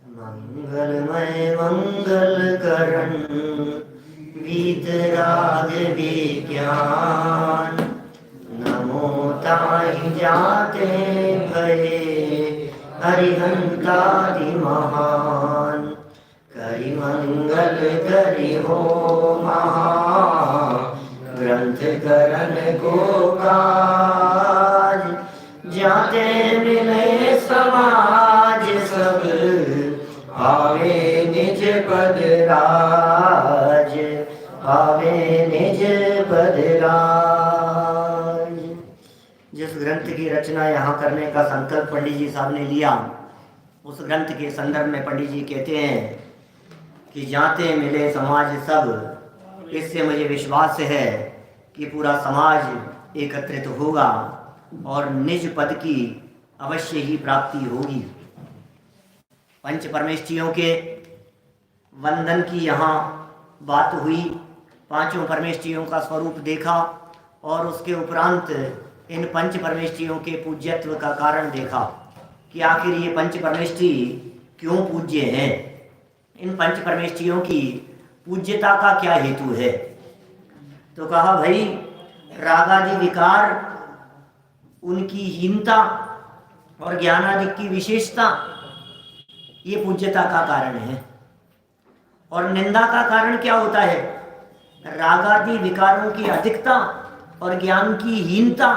मंगलमय मंगल करण वीतराग विज्ञान। नमो ताहि जाते भये हरिहंतादि महान। करि मंगल करि हो महा ग्रंथ करण को काज। जाते मिले समाज सब आवे निज पद राज। आवे निज पद राज। जिस ग्रंथ की रचना यहाँ करने का संकल्प पंडित जी साहब ने लिया, उस ग्रंथ के संदर्भ में पंडित जी कहते हैं कि जाते मिले समाज सब। इससे मुझे विश्वास है कि पूरा समाज एकत्रित होगा और निज पद की अवश्य ही प्राप्ति होगी। पंच परमेष्ठियों के वंदन की यहाँ बात हुई, पांचों परमेष्ठियों का स्वरूप देखा और उसके उपरांत इन पंच परमेष्ठियों के पूज्यत्व का कारण देखा कि आखिर ये पंच परमेष्ठी क्यों पूज्य हैं। इन पंच परमेष्ठियों की पूज्यता का क्या हेतु है। तो कहा भाई, रागादि विकार, उनकी हीनता और ज्ञानादि की विशेषता, ये पूज्यता का कारण है। और निंदा का कारण क्या होता है? रागादि विकारों की अधिकता और ज्ञान की हीनता,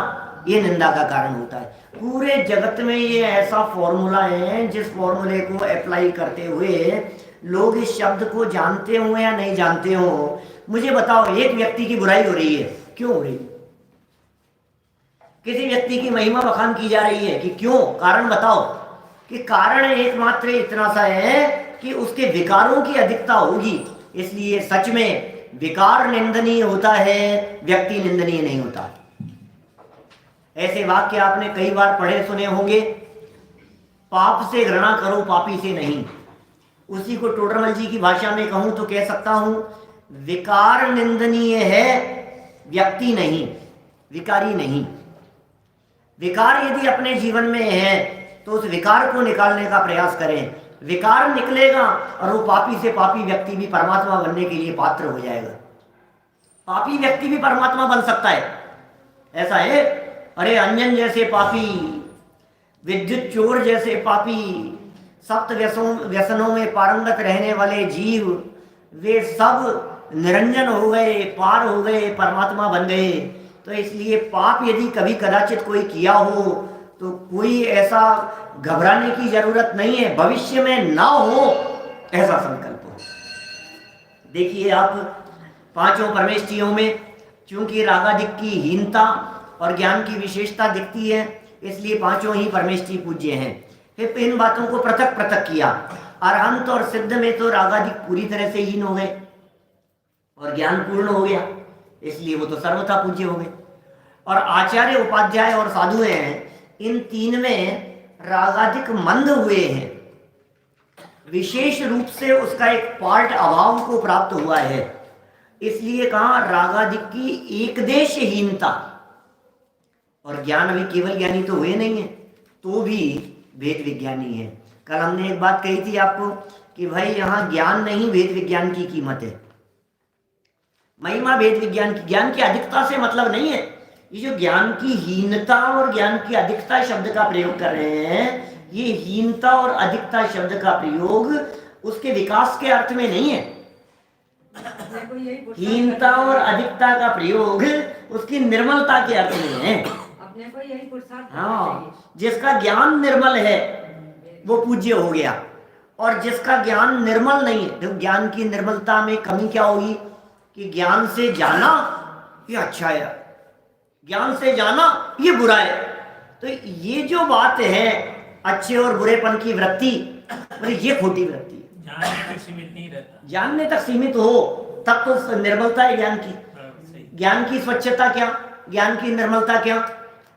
ये निंदा का कारण होता है। पूरे जगत में ये ऐसा फॉर्मूला है जिस फॉर्मूले को अप्लाई करते हुए लोग इस शब्द को जानते हो या नहीं जानते हो, मुझे बताओ। एक व्यक्ति की बुराई हो रही है, क्यों हो रही है? किसी व्यक्ति की महिमा बखान की जा रही है कि क्यों? कारण बताओ। कि कारण एकमात्र इतना सा है कि उसके विकारों की अधिकता होगी। इसलिए सच में विकार निंदनीय होता है, व्यक्ति निंदनीय नहीं होता। ऐसे वाक्य आपने कई बार पढ़े सुने होंगे, पाप से घृणा करो, पापी से नहीं। उसी को टोडरमल जी की भाषा में कहूं तो कह सकता हूं, विकार निंदनीय है, व्यक्ति नहीं, विकारी नहीं। विकार यदि अपने जीवन में है तो उस विकार को निकालने का प्रयास करें। विकार निकलेगा और वो पापी से पापी व्यक्ति भी परमात्मा बनने के लिए पात्र हो जाएगा। पापी व्यक्ति भी परमात्मा बन सकता है, ऐसा है। अरे अंजन जैसे पापी, विद्युत चोर जैसे पापी, सप्त व्यसनों में पारंगत रहने वाले जीव, वे सब निरंजन हो गए, पार हो गए, परमात्मा बन गए। तो इसलिए पाप यदि कभी कदाचित कोई किया हो तो कोई ऐसा घबराने की जरूरत नहीं है, भविष्य में ना हो ऐसा संकल्प हो। देखिए आप, पांचों परमेष्ठियों में चूंकि रागादिक की हीनता और ज्ञान की विशेषता दिखती है, इसलिए पांचों ही परमेष्ठी पूज्य हैं। फिर इन बातों को पृथक पृथक किया। अरहंत और सिद्ध में तो रागादिक पूरी तरह से हीन हो गए और ज्ञान पूर्ण हो गया, इसलिए वो तो सर्वथा पूज्य हो गए। और आचार्य, उपाध्याय और साधु हैं, इन तीन में रागादिक मंद हुए हैं। विशेष रूप से उसका एक पार्ट अभाव को प्राप्त हुआ है, इसलिए कहा रागादिक की एकदेशहीनता। और ज्ञान भी केवल ज्ञानी तो हुए नहीं है, तो भी वेद विज्ञानी है। कल हमने एक बात कही थी आपको कि भाई यहाँ ज्ञान नहीं, वेद विज्ञान की कीमत है। महिमा वेद विज्ञान की, ज्ञान की अधिकता से मतलब नहीं है। ये जो ज्ञान की हीनता और ज्ञान की अधिकता शब्द का प्रयोग कर रहे हैं, ये हीनता और अधिकता शब्द का प्रयोग उसके विकास के अर्थ में नहीं है। हीनता और अधिकता का प्रयोग उसकी निर्मलता के अर्थ में है। अपने को यही हाँ, जिसका ज्ञान निर्मल है वो पूज्य हो गया, और जिसका ज्ञान निर्मल नहीं है, तो ज्ञान की निर्मलता में कमी क्या होगी कि ज्ञान से जाना ये अच्छा है, ज्ञान से जाना ये बुरा है। तो ये जो बात है अच्छे और बुरेपन की वृत्ति, ये खोटी वृत्ति है। जानने तक सीमित नहीं रहता। जानने तक सीमित हो तब तो निर्मलता है ज्ञान की। ज्ञान की स्वच्छता क्या, ज्ञान की निर्मलता क्या?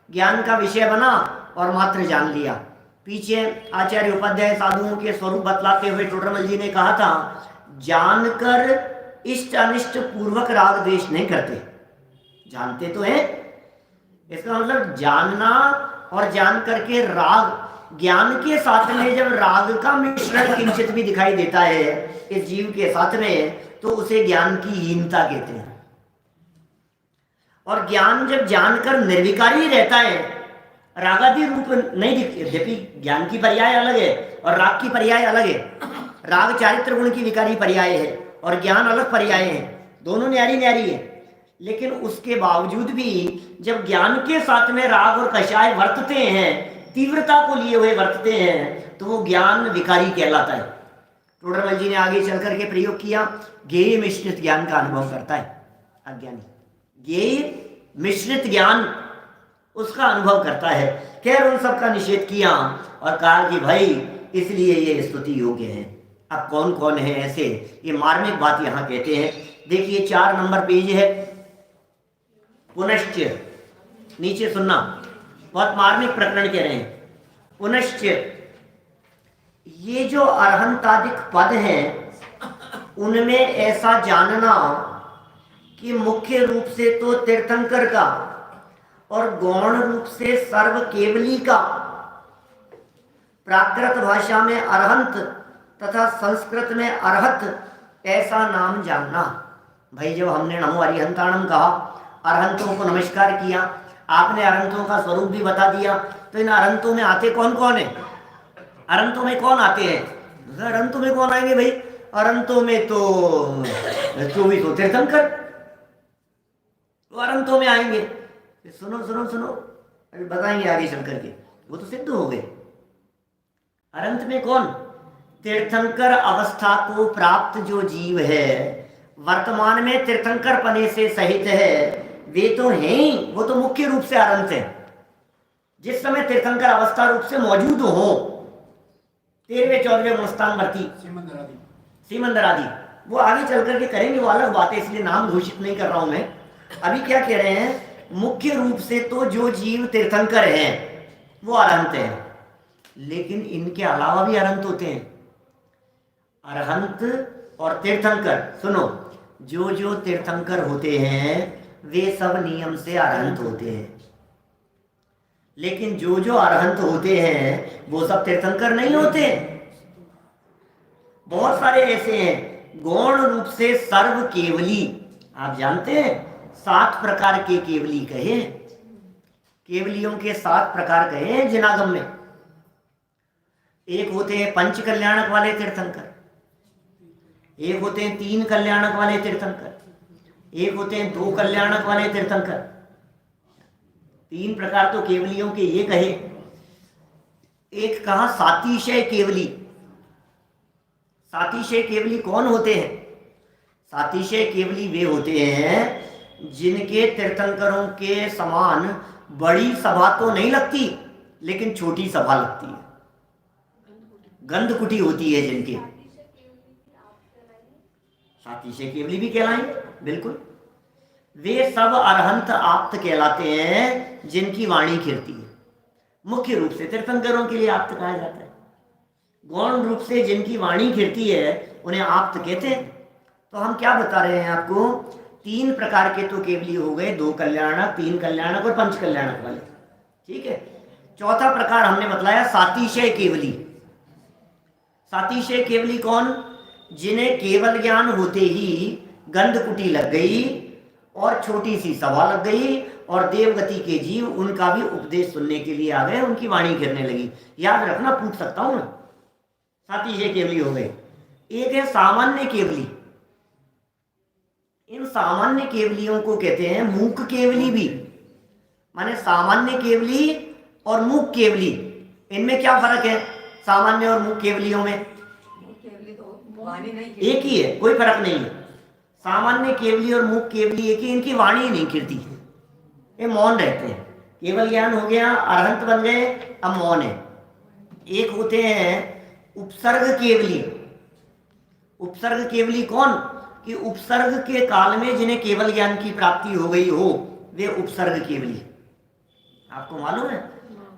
ज्ञान का विषय बना और मात्र जान लिया। पीछे आचार्य उपाध्याय साधुओं के स्वरूप बतलाते हुए टोडरमल जी ने कहा था, जानकर इष्ट अनिष्ट पूर्वक राग द्वेष नहीं करते। जानते तो हैं, इसका मतलब जानना और जान करके राग ज्ञान के साथ में जब राग का मिश्रण किंचित भी दिखाई देता है इस जीव के साथ में, तो उसे ज्ञान की हीनता कहते हैं। और ज्ञान जब जानकर निर्विकारी रहता है, रागादि रूप नहीं दिखती, यद्यपि ज्ञान की पर्याय अलग है और राग की पर्याय अलग है। राग चारित्र गुण की विकारी पर्याय है और ज्ञान अलग पर्याय है, दोनों न्यारी न्यारी है। लेकिन उसके बावजूद भी जब ज्ञान के साथ में राग और कषाय वर्तते हैं, तीव्रता को लिए हुए वर्तते हैं, तो वो ज्ञान विकारी कहलाता है। टोडरमल जी ने आगे चल करके प्रयोग किया, ज्ञेय मिश्रित ज्ञान का अनुभव करता है अज्ञानी, ज्ञेय मिश्रित ज्ञान उसका अनुभव करता है। खैर उन सब का निषेध किया और कहा कि भाई इसलिए ये स्तुति योग्य है। अब कौन कौन है ऐसे, ये मार्मिक बात यहाँ कहते हैं। देखिए 4 नंबर पेज है, पुनश्च, नीचे सुनना, बहुत मार्मिक प्रकरण कह रहे हैं। पुनश्च, ये जो अरहंतादिक पद हैं उनमें ऐसा जानना कि मुख्य रूप से तो तीर्थंकर का और गौण रूप से सर्व केवली का, प्राकृत भाषा में अरहंत तथा संस्कृत में अरहत, ऐसा नाम जानना। भाई जब हमने नमो अरिहंताणम कहा, अरहंतों को नमस्कार किया, आपने अरहंतों का स्वरूप भी बता दिया, तो इन अरहंतों में आते कौन कौन है? अरहंतों में कौन आते हैं? अरहंतों में कौन आएंगे भाई? अरहंतों में तो 24 तीर्थंकर तो अरहंतों में आएंगे। सुनो सुनो सुनो, अभी बताएंगे आगे चल करके, वो तो सिद्ध हो गए। अरहंत में कौन? तीर्थंकर अवस्था को प्राप्त जो जीव है, वर्तमान में तीर्थंकर पने से सहित है, वे तो हैं ही, वो तो मुख्य रूप से अरहंत है। जिस समय तीर्थंकर अवस्था रूप से मौजूद हो, 13वें 14वें मस्तान भर्ती सीमंदर आदि, वो आगे चल करके करेंगे, वो अलग बात है, इसलिए नाम घोषित नहीं कर रहा हूं मैं। अभी क्या कह रहे हैं? मुख्य रूप से तो जो जीव तीर्थंकर हैं वो अरहंत हैं, लेकिन इनके अलावा भी अरहंत होते हैं। अरहंत और तीर्थंकर, सुनो, जो जो तीर्थंकर होते हैं वे सब नियम से अरहंत होते हैं, लेकिन जो जो अरहंत होते हैं वो सब तीर्थंकर नहीं होते। बहुत सारे ऐसे हैं गौण रूप से सर्व केवली। आप जानते हैं 7 प्रकार के केवली कहे, केवलियों के 7 प्रकार कहे हैं जिनागम में। एक होते हैं पंच कल्याणक वाले तीर्थंकर, एक होते हैं 3 कल्याणक वाले तीर्थंकर, एक होते हैं 2 कल्याणक वाले तीर्थंकर। 3 प्रकार तो केवलियों के ये कहे। एक कहा सातिशय केवली। सातिशय केवली कौन होते हैं? सातिशय केवली वे होते हैं जिनके तीर्थंकरों के समान बड़ी सभा तो नहीं लगती, लेकिन छोटी सभा लगती है, गंधकुटी होती है जिनके, सातिशय केवली भी कहलाएंगे। बिल्कुल, वे सब अरहंत आप्त कहलाते हैं जिनकी वाणी खिरती है। मुख्य रूप से तीर्थंकरों के लिए आप्त कहा जाता है। गौण रूप से जिनकी वाणी खिरती है उन्हें आप्त कहते हैं। तो हम क्या बता रहे हैं आपको? 3 प्रकार के तो केवली हो गए, 2 कल्याणक, 3 कल्याणक और पंच कल्याणक वाले, ठीक है। चौथा प्रकार हमने बतलाया सातिशय केवली। सातिशय केवली कौन? जिन्हें केवल ज्ञान होते ही गंधकुटी लग गई और छोटी सी सभा लग गई और देवगति के जीव उनका भी उपदेश सुनने के लिए आ गए, उनकी वाणी गिरने लगी। याद रखना, पूछ सकता हूं ना। सातिशय केवली हो गए। एक है सामान्य केवली। इन सामान्य केवलियों को कहते हैं मूक केवली भी। माने सामान्य केवली और मूक केवली, इनमें क्या फर्क है? सामान्य और मूक केवलियों में एक ही है, कोई फर्क नहीं है। सामान्य केवली और मूक केवली एक ही, इनकी वाणी नहीं खिलती, ये मौन रहते हैं। केवल ज्ञान हो गया, अरहंत बन गए, अब मौन है। एक होते हैं उपसर्ग केवली। उपसर्ग केवली कौन? कि उपसर्ग के काल में जिन्हें केवल ज्ञान की प्राप्ति हो गई हो, वे उपसर्ग केवली। आपको मालूम है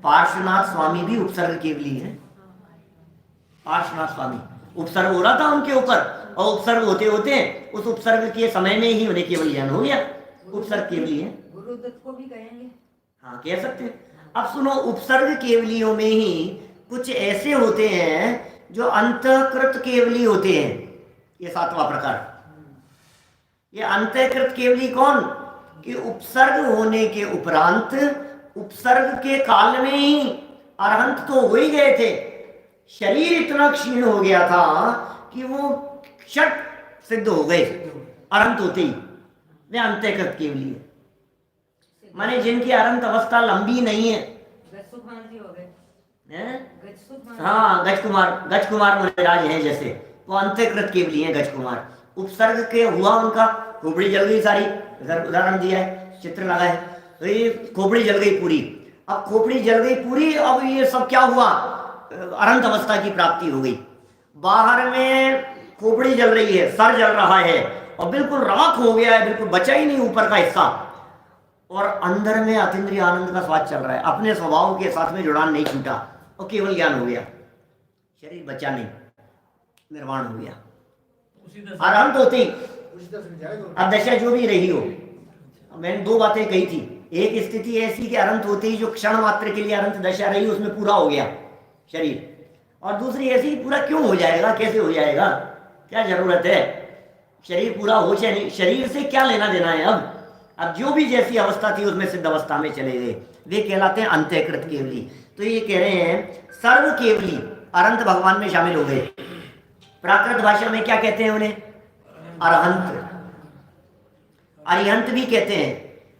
पार्श्वनाथ स्वामी भी उपसर्ग केवली है। पार्श्वनाथ स्वामी उपसर्ग हो रहा था उनके ऊपर, और उपसर्ग होते होते उस उपसर्ग के समय में ही उन्हें केवल ज्ञान हो गया, उपसर्ग केवली है। गुरुदत्त को भी कहेंगे, हाँ कह सकते हैं। अब सुनो, उपसर्ग केवलियों में ही कुछ ऐसे होते हैं जो अंतःकृत केवली होते हैं। ये सातवां प्रकार। ये अंतःकृत केवली कौन? कि उपसर्ग होने के उपरांत, उपसर्ग के काल में ही अरहंत तो हो ही गए थे, शरीर इतना क्षीण हो गया था कि वो क्षट सिद्ध हो गए अरहंत होते ही। वे अंतःकृत केवली है, माने जिनकी अरहंत अवस्था लंबी नहीं है। हाँ, गज कुमार मुनिराज हैं जैसे, वो अंतःकृत केवली हैं गज कुमार। उपसर्ग के हुआ उनका, खोपड़ी जल गई सारी, उदाहरण दिया है, चित्र लगा है, तो ये खोपड़ी जल गई पूरी। अब खोपड़ी जल गई पूरी, अब ये सब क्या हुआ? अरहंत अवस्था की प्राप्ति हो गई। बाहर में खोपड़ी जल रही है, सर जल रहा है और बिल्कुल राख हो गया है, बिल्कुल बचा ही नहीं ऊपर का हिस्सा, और अंदर में अतीन्द्रिय आनंद का स्वाद चल रहा है, अपने स्वभाव के साथ में जुड़ान नहीं छूटा और केवल ज्ञान हो गया, शरीर बचा नहीं, निर्वाण हो गया। अरहंत होती अब दशा जो भी रही हो, मैंने दो बातें कही थी। एक स्थिति ऐसी कि अरहंत होते ही जो क्षण मात्र के लिए अरहंत दशा रही, उसमें पूरा हो गया शरीर, और दूसरी ऐसी पूरा क्यों हो जाएगा, कैसे हो जाएगा, क्या जरूरत है, शरीर पूरा हो चाहे नहीं, शरीर से क्या लेना देना है। अब जो भी जैसी अवस्था थी उसमें सिद्ध अवस्था में चले गए, वे कहलाते हैं अंतःकृत केवली। तो ये कह रहे हैं सर्व केवली अरहंत भगवान में शामिल हो गए। प्राकृत भाषा में क्या कहते हैं उन्हें? अरहंत। अरिहंत भी कहते हैं,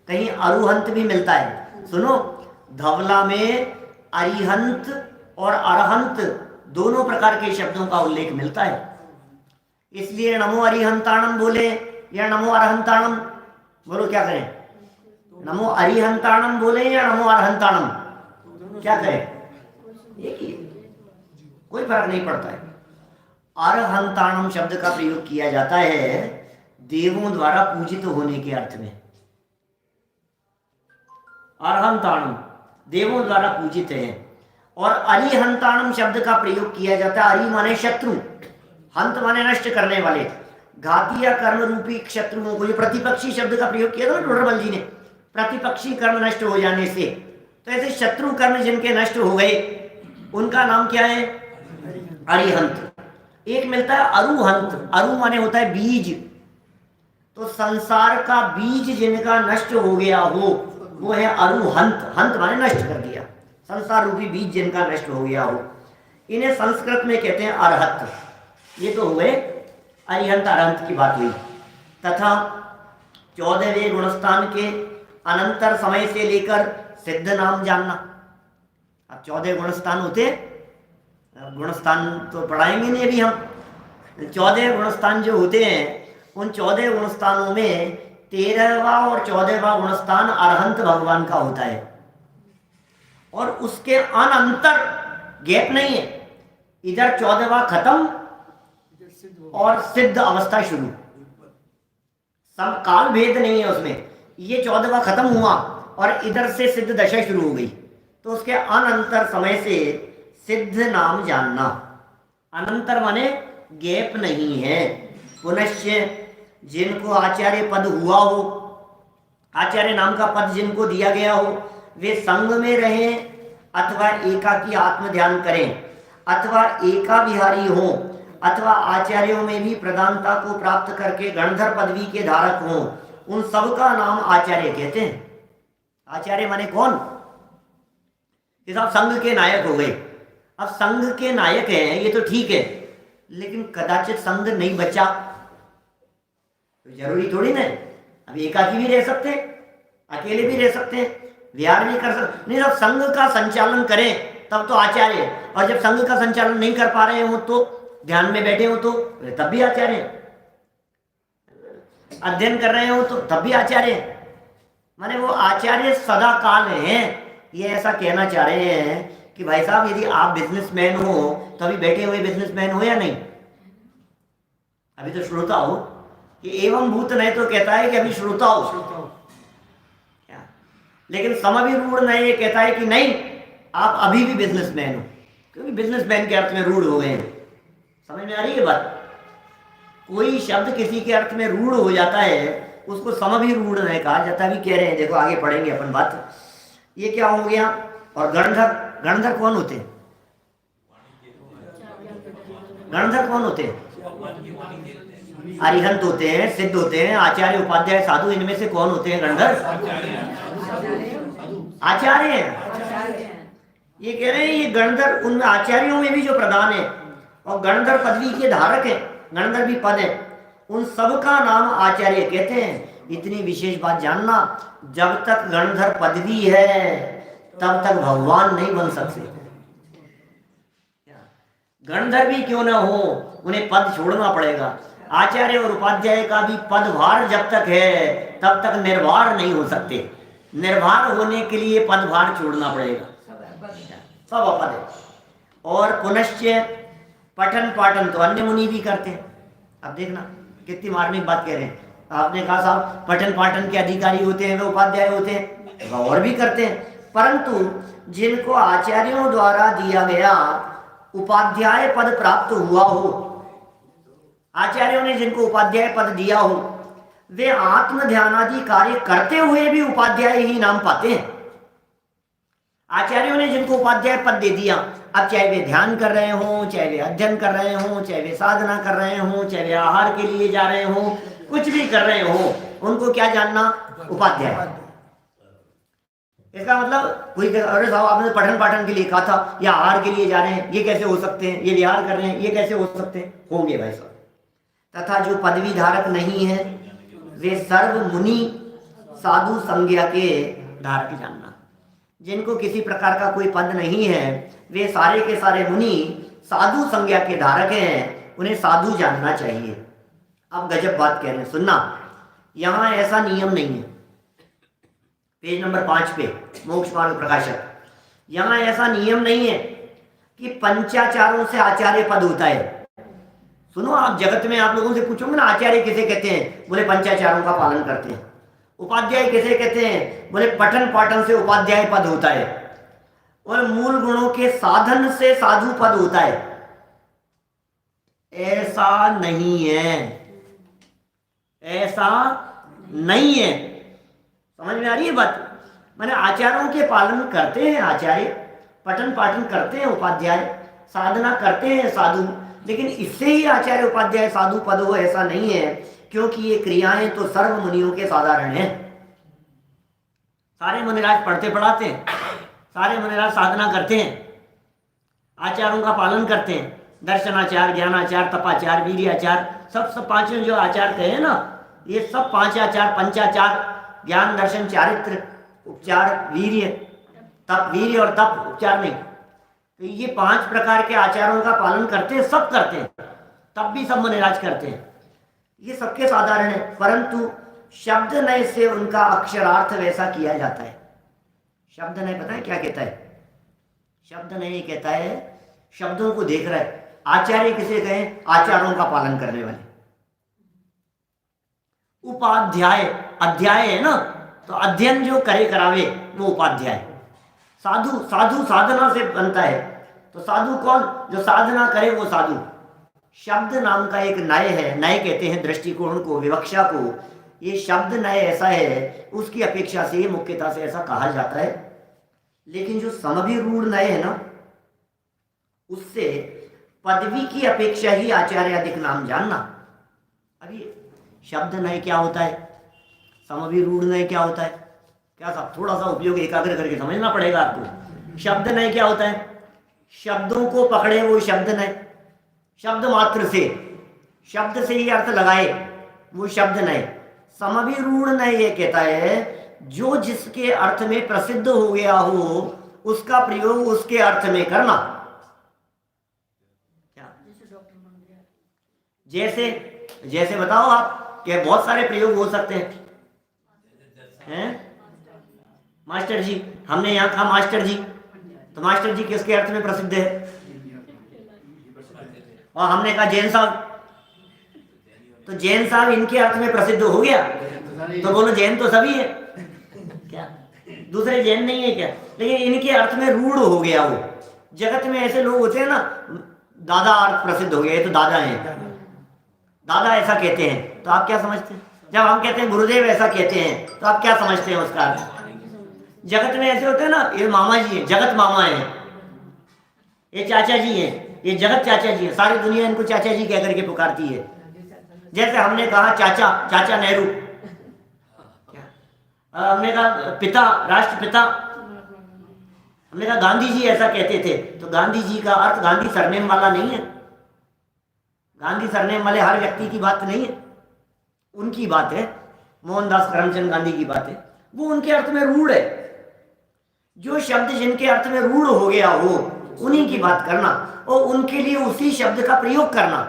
कहीं अरुहंत भी मिलता है। सुनो, धवला में अरिहंत और अरहंत दोनों प्रकार के शब्दों का उल्लेख मिलता है। इसलिए नमो अरिहंताणम बोले या नमो अरहंताणम बोलो, क्या करें? नमो अरिहंताणम बोले या नमो अरहंताणम, क्या करें? एक ही, कोई फर्क नहीं पड़ता है। अरहंताणम शब्द का प्रयोग किया जाता है देवों द्वारा पूजित होने के अर्थ में। अरहंताणम देवों द्वारा पूजित है। और अरिहंताणम शब्द का प्रयोग किया जाता है, अरि माने शत्रु, हंत माने नष्ट करने वाले, घाती या कर्म रूपी शत्रुओं को। ये प्रतिपक्षी शब्द का प्रयोग किया था डोडरमल जी ने, प्रतिपक्षी कर्म नष्ट हो जाने से। तो ऐसे शत्रु कर्म जिनके नष्ट हो गए उनका नाम क्या है? अरिहंत। एक मिलता है अरुहंत, अरु माने होता है बीज, तो संसार का बीज जिनका नष्ट हो गया हो वो है अरुहंत। हंत माने नष्ट कर दिया, संसार रूपी बीज जिनका नष्ट हो गया हो, इन्हें संस्कृत में कहते हैं अरहत। ये तो हुए अरिहंत अरहंत की बात हुई। तथा 14वें गुणस्थान के अनंतर समय से लेकर सिद्ध नाम जानना। अब 14 गुणस्थान होते, गुणस्थान तो पढ़ाएंगे नहीं अभी हम। 14 गुणस्थान जो होते हैं, उन 14 गुणस्थानों में 13वां और 14वां गुणस्थान अरहंत भगवान का होता है, और उसके अनंतर गैप नहीं है, इधर 14वां खत्म और सिद्ध अवस्था शुरू, सब काल भेद नहीं है उसमें। ये 14वां खत्म हुआ और इधर से सिद्ध दशा शुरू हो गई, तो उसके अनंतर समय से सिद्ध नाम जानना। अनंतर माने गैप नहीं है। पुनश्च जिनको आचार्य पद हुआ हो, आचार्य नाम का पद जिनको दिया गया हो, वे संग में रहें अथवा एकाकी आत्म ध्यान करें, अथवा एका विहारी हो, अथवा आचार्यों में भी प्रधानता को प्राप्त करके गणधर पदवी के धारक हों, उन सब का नाम आचार्य कहते हैं। आचार्य माने कौन? ये सब संघ के नायक हो गए। अब संघ के नायक हैं ये तो ठीक है, लेकिन कदाचित संघ नहीं बचा तो जरूरी थोड़ी ना। अब एकाकी भी रह सकते हैं, अकेले भी रह सकते हैं, विहार भी कर सकते नहीं। जब संघ का संचालन करें तब तो आचार्य, और जब संघ का संचालन नहीं कर पा रहे हो तो ध्यान में बैठे हो तो तब भी आचार्य, अध्ययन कर रहे हो तो तब भी आचार्य, माने वो आचार्य सदा काल हैं। ये ऐसा कहना चाह रहे हैं कि भाई साहब यदि आप बिजनेसमैन हो तो अभी बैठे हुए बिजनेसमैन हो या नहीं? अभी तो श्रोता हो, कि एवं भूत नहीं तो कहता है कि अभी श्रोता हो क्या, लेकिन समभिरूढ़ नहीं ये कहता है कि नहीं आप अभी भी बिजनेसमैन हो, क्योंकि बिजनेसमैन के अर्थ में रूढ़ हो गए हैं। समझ में आ रही है बात? कोई शब्द किसी के अर्थ में रूढ़ हो जाता है उसको समभिरूढ़ नहीं कहा जाता। भी कह रहे हैं, देखो आगे पढ़ेंगे अपन बात। ये क्या हो गया? और गणधर, गणधर कौन होते हैं? गणधर कौन होते हैं? अरिहंत होते हैं, सिद्ध होते हैं, आचार्य, उपाध्याय, साधु, इनमें से कौन होते हैं गणधर? आचार्य हैं। ये कह रहे हैं ये गणधर उनमें आचार्यों में भी जो प्रधान है और गणधर पदवी के धारक है, गणधर भी पद है, उन सब का नाम आचार्य कहते हैं। इतनी विशेष बात जानना, जब तक गणधर पदवी है तब तक भगवान नहीं बन सकते। गणधर भी क्यों ना हो, उन्हें पद छोड़ना पड़ेगा। आचार्य और उपाध्याय का भी पदभार जब तक है तब तक निर्भार नहीं हो सकते। निर्भार होने के लिए पदभार छोड़ना पड़ेगा, सब अपद है। और पुनश्च पठन पाठन तो अन्य मुनि भी करते हैं। अब देखना कितनी मार्मिक बात कह रहे हैं। आपने कहा साहब पठन पाठन के अधिकारी होते हैं, वे उपाध्याय होते हैं, और भी करते हैं, परंतु जिनको आचार्यों द्वारा दिया गया उपाध्याय पद प्राप्त हुआ हो, आचार्यों ने जिनको उपाध्याय पद दिया हो, वे आत्म ध्यानादि कार्य करते हुए भी उपाध्याय ही नाम पाते हैं। आचार्यों ने जिनको उपाध्याय पद दे दिया, अब चाहे वे ध्यान कर रहे हों, चाहे वे अध्ययन कर रहे हों, चाहे वे साधना कर रहे हों, चाहे वे आहार के लिए जा रहे हों, कुछ भी कर रहे हों, उनको क्या जानना? उपाध्याय। इसका मतलब कोई अरे साहब आपने पठन पाठन के लिए कहा था, या आहार के लिए जा रहे हैं, ये कैसे हो सकते हैं? ये विहार कर रहे हैं, ये कैसे हो सकते हैं? होंगे भाई साहब। तथा जो पदवी धारक नहीं है वे सर्व मुनि साधु संज्ञा के धारक जानना। जिनको किसी प्रकार का कोई पद नहीं है वे सारे के सारे मुनि साधु संज्ञा के धारक हैं, उन्हें साधु जानना चाहिए। अब गजब बात कह रहे हैं, सुनना। यहाँ ऐसा नियम नहीं है, पेज नंबर 5 पे मोक्ष मार्ग प्रकाशक, यहाँ ऐसा नियम नहीं है कि पंचाचारों से आचार्य पद होता है। सुनो, आप जगत में आप लोगों से पूछोगे ना आचार्य किसे कहते हैं, बोले पंचाचारों का पालन करते हैं। उपाध्याय किसे कहते हैं, बोले पठन पाठन से उपाध्याय पद होता है। और मूल गुणों के साधन से साधु पद होता है। ऐसा नहीं है, ऐसा नहीं है। समझ में आ रही है बात? माने आचार्यों के पालन करते हैं आचार्य, पठन पाठन करते हैं उपाध्याय, साधना करते हैं साधु, लेकिन इससे ही आचार्य उपाध्याय साधु पद हो ऐसा नहीं है, क्योंकि ये क्रियाएं तो सर्व मुनियों के साधारण हैं। सारे मुनिराज पढ़ते पढ़ाते हैं, सारे मुनिराज साधना करते हैं, आचारों का पालन करते हैं, दर्शनाचार, ज्ञानाचार, तपाचार, वीर्याचार, सब पांचों जो आचार कहे हैं ना, ये सब 5 आचार, पंचाचार, ज्ञान, दर्शन, चारित्र, उपचार, वीर्य, तप, वीर्य और तप, उपचार नहीं, तो ये 5 प्रकार के आचारों का पालन करते हैं, सब करते हैं, तब भी सब मुनिराज करते हैं। ये सबके साधारण है, परंतु शब्द नय से उनका अक्षरार्थ वैसा किया जाता है। शब्द नय पता है क्या कहता है? शब्द नय कहता है शब्दों को देख रहा है। आचार्य किसे कहें? आचारों का पालन करने वाले। उपाध्याय, अध्याय है ना, तो अध्ययन जो करे करावे वो उपाध्याय। साधु, साधु साधना से बनता है, तो साधु कौन? जो साधना करे वो साधु। शब्द नाम का एक नय है, नय कहते हैं दृष्टिकोण को, विवक्षा को। ये शब्द नय ऐसा है, उसकी अपेक्षा से मुख्यता से ऐसा कहा जाता है। लेकिन जो समभिरूढ़ नय है ना, उससे पदवी की अपेक्षा ही आचार्य अधिक नाम जानना। अभी शब्द नय क्या होता है, समभिरूढ़ नय क्या होता है, क्या साहब थोड़ा सा उपयोग एकाग्र करके समझना पड़ेगा आपको। शब्द नय क्या होता है? शब्दों को पकड़े वो शब्द नय, शब्द मात्र से, शब्द से ही अर्थ लगाए वो शब्द नय। समभिरूढ़ नय ये कहता है जो जिसके अर्थ में प्रसिद्ध हो गया हो उसका प्रयोग उसके अर्थ में करना। क्या? जैसे जैसे बताओ आप, क्या बहुत सारे प्रयोग हो सकते हैं? मास्टर जी, हमने यहाँ कहा मास्टर जी, तो मास्टर जी किसके अर्थ में प्रसिद्ध है? और हमने कहा जैन साहब, तो जैन साहब इनके अर्थ में प्रसिद्ध हो गया, तो बोलो जैन तो सभी है क्या? दूसरे जैन नहीं है क्या? लेकिन इनके अर्थ में रूढ़ हो गया वो। जगत में ऐसे लोग होते हैं ना, दादा अर्थ प्रसिद्ध हो गया, ये तो दादा है, दादा ऐसा कहते हैं, तो आप क्या समझते हैं? जब हम कहते हैं गुरुदेव ऐसा कहते हैं, तो आप क्या समझते हैं उसका अर्थ? जगत में ऐसे होते हैं ना, ये मामा जी है, जगत मामा है, ये चाचा जी हैं, ये जगत चाचा जी है, सारी दुनिया इनको चाचा जी कह करके पुकारती है। जैसे हमने कहा चाचा, चाचा नेहरू, हमने कहा पिता, राष्ट्रपिता, हमने कहा गांधी जी ऐसा कहते थे, तो गांधी जी का अर्थ गांधी सरनेम वाला नहीं है। गांधी सरनेम वाले हर व्यक्ति की बात नहीं है, उनकी बात है, मोहनदास करमचंद गांधी की बात है, वो उनके अर्थ में रूढ़ है। जो शब्द जिनके अर्थ में रूढ़ हो गया हो उन्हीं की बात करना और उनके लिए उसी शब्द का प्रयोग करना।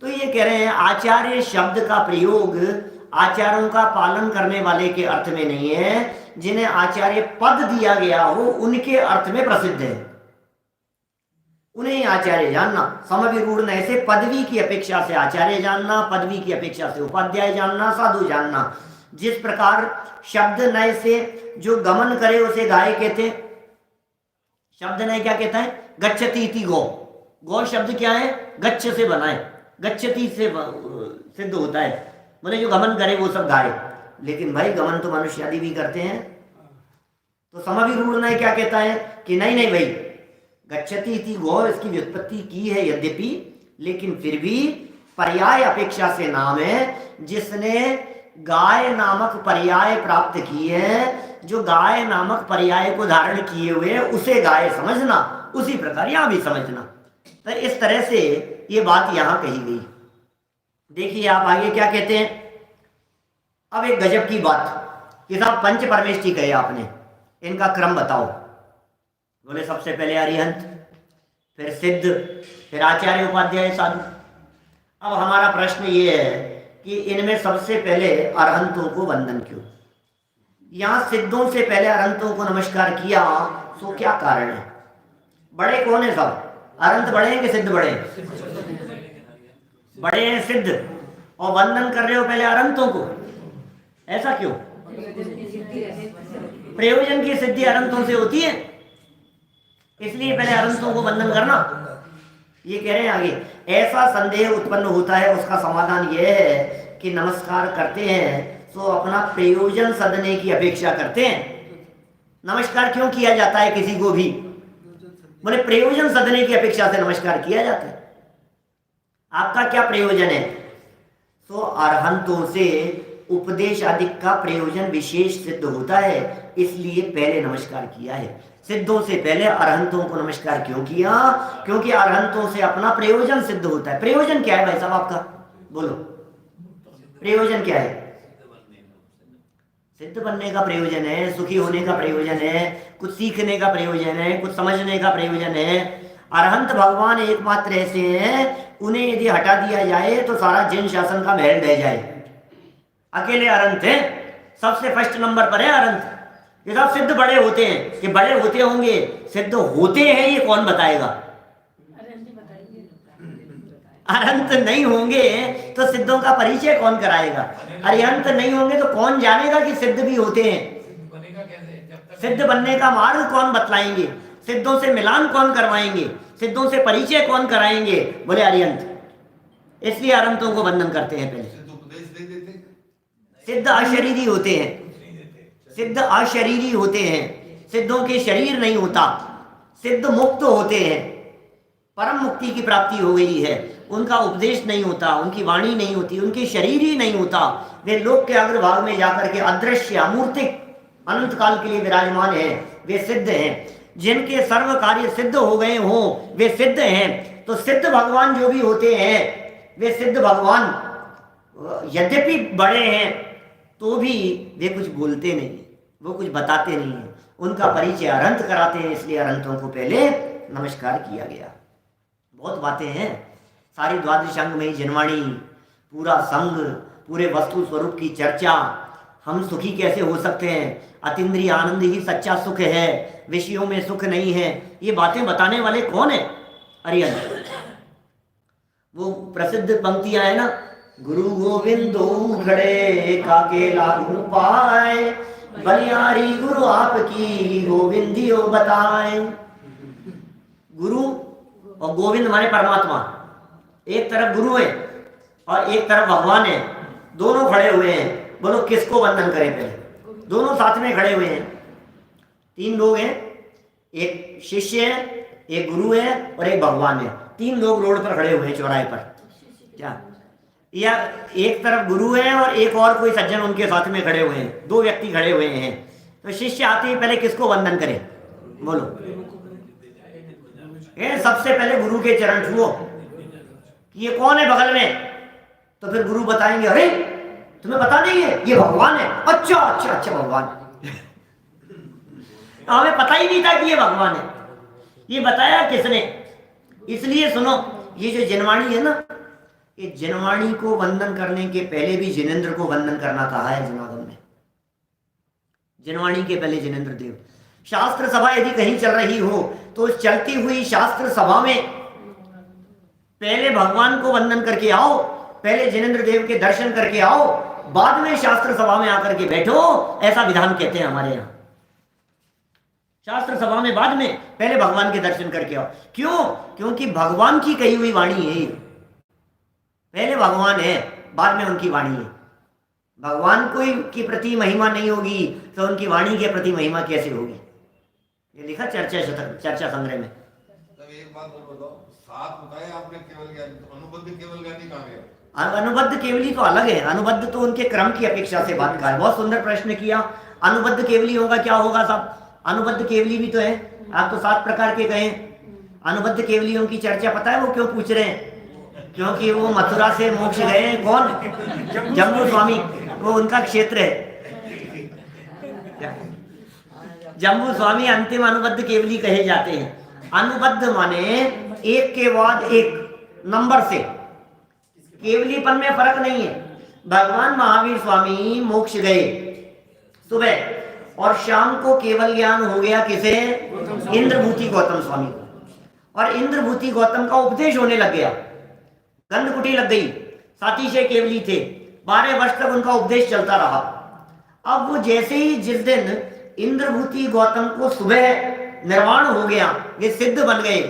तो ये कह रहे हैं आचार्य शब्द का प्रयोग आचार्यों का पालन करने वाले के अर्थ में नहीं है, जिन्हें आचार्य पद दिया गया हो उनके अर्थ में प्रसिद्ध है, उन्हें आचार्य जानना। समविरूढ़ से पदवी की अपेक्षा से आचार्य जानना, पदवी की अपेक्षा से उपाध्याय जानना, साधु जानना। जिस प्रकार शब्द नय से जो गमन करे उसे गाय कहते हैं। शब्द नय क्या कहता है? गच्छति इति गौ। गौ शब्द क्या है? गच्छ से बना है, गच्छति से सिद्ध होता है, बोले जो गमन करे वो सब गाय। लेकिन भाई गमन तो मनुष्य आदि भी करते हैं। तो समविरूढ़ नय क्या कहता है कि नहीं नहीं भाई, गच्छति इति गौ इसकी व्युत्पत्ति की है यद्यपि, लेकिन फिर भी पर्याय अपेक्षा से नाम है। जिसने गाय नामक पर्याय प्राप्त की है, जो गाय नामक पर्याय को धारण किए हुए उसे गाय समझना, उसी प्रकार यहां भी समझना। तो इस तरह से ये बात यहां कही गई। देखिए आप आगे क्या कहते हैं। अब एक गजब की बात कि साहब पंच परमेष्ठी कहे आपने, इनका क्रम बताओ। बोले सबसे पहले अरिहंत, फिर सिद्ध, फिर आचार्य, उपाध्याय, साधु। अब हमारा प्रश्न ये है कि इनमें सबसे पहले अरहंतों को वंदन क्यों? यहां सिद्धों से पहले अरहंतों को नमस्कार किया, तो क्या कारण है? बड़े कौन है सब? अरहंत बड़े हैं कि सिद्ध बड़े हैं? बड़े हैं सिद्ध, और वंदन कर रहे हो पहले अरहंतों को, ऐसा क्यों? प्रयोजन की सिद्धि अरहंतों से होती है, इसलिए पहले अरहंतों को वंदन करना। ये कह रहे हैं आगे, ऐसा संदेह उत्पन्न होता है, उसका समाधान यह है कि नमस्कार करते हैं तो अपना प्रयोजन सदने की अपेक्षा करते हैं। नमस्कार क्यों किया जाता है किसी को भी? बोले प्रयोजन सदने की अपेक्षा से नमस्कार किया जाता है। आपका क्या प्रयोजन है? तो अरहंतों से उपदेश आदि का प्रयोजन विशेष सिद्ध होता है, इसलिए पहले नमस्कार किया है। सिद्धों से पहले अरहंतों को नमस्कार क्यों किया? क्योंकि अरहंतों से अपना प्रयोजन सिद्ध होता है। प्रयोजन क्या है भाई साहब आपका? बोलो, प्रयोजन क्या है? सिद्ध बनने का प्रयोजन है, सुखी होने का प्रयोजन है, कुछ सीखने का प्रयोजन है, कुछ समझने का प्रयोजन है। अरहंत भगवान एकमात्र ऐसे हैं, उन्हें यदि हटा दिया जाए तो सारा जैन शासन का महल ढह जाए। अकेले अरहंत हैं, सबसे फर्स्ट नंबर पर है अरहंत। ये सब सिद्ध बड़े होते हैं कि बड़े होते होंगे, सिद्ध होते हैं ये कौन बताएगा? अरहंत नहीं होंगे तो सिद्धों का परिचय कौन कराएगा? अरिहंत नहीं होंगे तो कौन जानेगा कि सिद्ध भी होते हैं? सिद्ध बनने का मार्ग कौन बतलाएंगे? सिद्धों से मिलान कौन करवाएंगे? सिद्धों से परिचय कौन कराएंगे? बोले अरिहंत। इसलिए अरहंतों को वंदन करते हैं पहले। सिद्ध अशरीरी होते हैं, सिद्ध अशरीरी होते हैं, सिद्धों के शरीर नहीं होता, सिद्ध मुक्त होते हैं, परम मुक्ति की प्राप्ति हो गई है, उनका उपदेश नहीं होता, उनकी वाणी नहीं होती, उनके शरीर ही नहीं होता, वे लोक के अग्रभाग में जाकर के अदृश्य अमूर्तिक अनंत काल के लिए विराजमान है, वे सिद्ध हैं। जिनके सर्व कार्य सिद्ध हो गए हों वे सिद्ध हैं। तो सिद्ध भगवान जो भी होते हैं वे सिद्ध भगवान यद्यपि बड़े हैं तो भी वे कुछ बोलते नहीं, वो कुछ बताते नहीं है, उनका परिचय अरहंत कराते हैं, इसलिए अरहंतों को पहले नमस्कार किया गया। बहुत बातें हैं, सारी द्वादश अंग में जिनवाणी, पूरा संग, पूरे वस्तु स्वरूप की चर्चा, हम सुखी कैसे हो सकते हैं, अतीन्द्रिय आनंद ही सच्चा सुख है, विषयों में सुख नहीं है, ये बातें बताने वाले कौन है? अरिहंत। वो प्रसिद्ध पंक्तियां है ना, गुरु गोविंदो खड़े काके लागू पाए, बलियारी गुरु आपकी गोविंदियो बताए। गुरु और गोविंद माने परमात्मा, एक तरफ गुरु है और एक तरफ भगवान है, दोनों खड़े हुए हैं। बोलो किसको वंदन करें? पहले दोनों साथ में खड़े हुए हैं, तीन लोग हैं, एक शिष्य है, एक गुरु है और एक भगवान है, 3 लोग रोड पर खड़े हुए हैं चौराहे पर, क्या, या एक तरफ गुरु है और एक और कोई सज्जन उनके साथ में खड़े हुए हैं, 2 व्यक्ति खड़े हुए हैं। तो शिष्य आते ही पहले किसको वंदन करे, बोलो? सबसे पहले गुरु के चरण छुओ कि ये कौन है बगल में, तो फिर गुरु बताएंगे, अरे तुम्हें पता नहीं है ये भगवान है, अच्छा अच्छा अच्छा भगवान। हमें पता ही नहीं था कि ये भगवान है, ये बताया किसने? इसलिए सुनो, ये जो जिनवाणी है ना, ये जिनवाणी को वंदन करने के पहले भी जिनेंद्र को वंदन करना कहा है जनागम ने। जिनवाणी के पहले जिनेंद्र देव। शास्त्र सभा यदि कहीं चल रही हो तो उस चलती हुई शास्त्र सभा में पहले भगवान को वंदन करके आओ, पहले जिनेंद्र देव के दर्शन करके आओ, बाद में शास्त्र सभा में आकर के बैठो, ऐसा विधान कहते हैं हमारे यहाँ। शास्त्र सभा में बाद में, पहले भगवान के दर्शन करके आओ। क्यों? क्योंकि भगवान की कही हुई वाणी है, पहले भगवान है बाद में उनकी वाणी है। भगवान कोई के प्रति महिमा नहीं होगी तो उनकी वाणी के प्रति महिमा कैसे होगी? ये लिखा चर्चा संग्रह में। तब एक बात और बताओ, साथ बताया आपने केवल ज्ञानी, तो अनुबद्ध केवल ज्ञानी कहाँ गया? अनुबद्ध केवली तो अलग है, अनुबद्ध तो उनके क्रम की अपेक्षा से बात का है। बहुत सुंदर प्रश्न किया। अनुबद्ध केवली होगा, क्या होगा साहब? अनुबद्ध केवली भी तो है, आप तो 7 प्रकार के गए। अनुबद्ध केवलियों की चर्चा पता है वो क्यों पूछ रहे हैं? क्योंकि वो मथुरा से मोक्ष गए हैं। कौन? जम्बू स्वामी, वो उनका क्षेत्र है। जम्बू स्वामी अंतिम अनुबद्ध केवली कहे जाते हैं। अनुबद्ध माने एक के बाद एक नंबर से, केवलीपन में फर्क नहीं है। भगवान महावीर स्वामी मोक्ष गए सुबह और शाम को केवल ज्ञान हो गया किसे? इंद्रभूति गौतम स्वामी को। और इंद्रभूति गौतम का उपदेश होने लग गया, गंधकुटी लग गई, सातिशय केवली थे, 12 वर्ष तक उनका उपदेश चलता रहा। अब वो जैसे ही जिस दिन इंद्रभूति गौतम को सुबह निर्वाण हो गया, ये सिद्ध बन गए,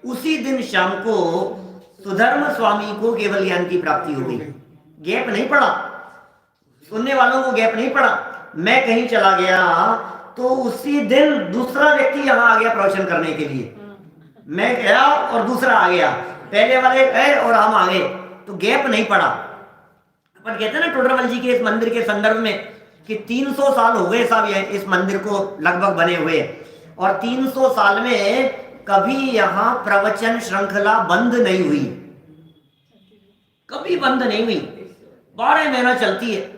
उसी दिन शाम को सुधर्म स्वामी को केवल ज्ञान की प्राप्ति हो गई। गैप नहीं पड़ा, सुनने वालों को गैप नहीं पड़ा। मैं कहीं चला गया तो उसी दिन दूसरा व्यक्ति यहां आ गया प्रवचन करने के लिए। मैं गया और दूसरा आ गया, पहले वाले गए और हम आ गए, तो गैप नहीं पड़ा। पर कहते हैं ना टोडरमल जी के इस मंदिर के संदर्भ में कि 300 साल हो गए साहब इस मंदिर को लगभग बने हुए, और 300 साल में कभी यहां प्रवचन श्रृंखला बंद नहीं हुई, कभी बंद नहीं हुई, 12 महीना चलती है।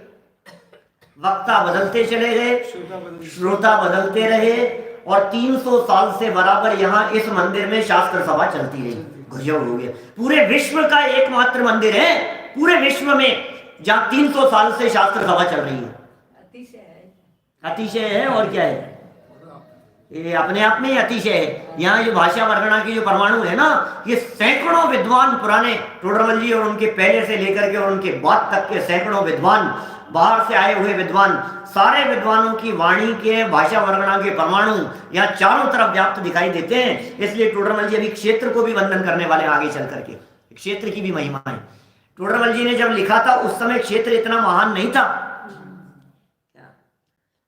वक्ता बदलते चले गए, श्रोता बदलते रहे, और 300 साल से बराबर यहाँ इस मंदिर में शास्त्र सभा चलती रही। गजब हो गया। पूरे विश्व का एकमात्र मंदिर है पूरे विश्व में जहाँ 300 साल से शास्त्र सभा चल रही है। अतिशय है और क्या है, ये अपने आप में ही अतिशय है। यहाँ जो भाषा वर्णना की जो परमाणु है ना, ये सैकड़ों विद्वान पुराने टोडरमल जी और उनके पहले से लेकर के और उनके बाद तक के सैकड़ों विद्वान, बाहर से आए हुए विद्वान, सारे विद्वानों की वाणी के भाषा वर्णना के परमाणु यहाँ चारों तरफ व्याप्त दिखाई देते हैं। इसलिए टोडरमल जी अभी क्षेत्र को भी वंदन करने वाले आगे चल करके, क्षेत्र की भी महिमा है। टोडरमल जी ने जब लिखा था उस समय क्षेत्र इतना महान नहीं था।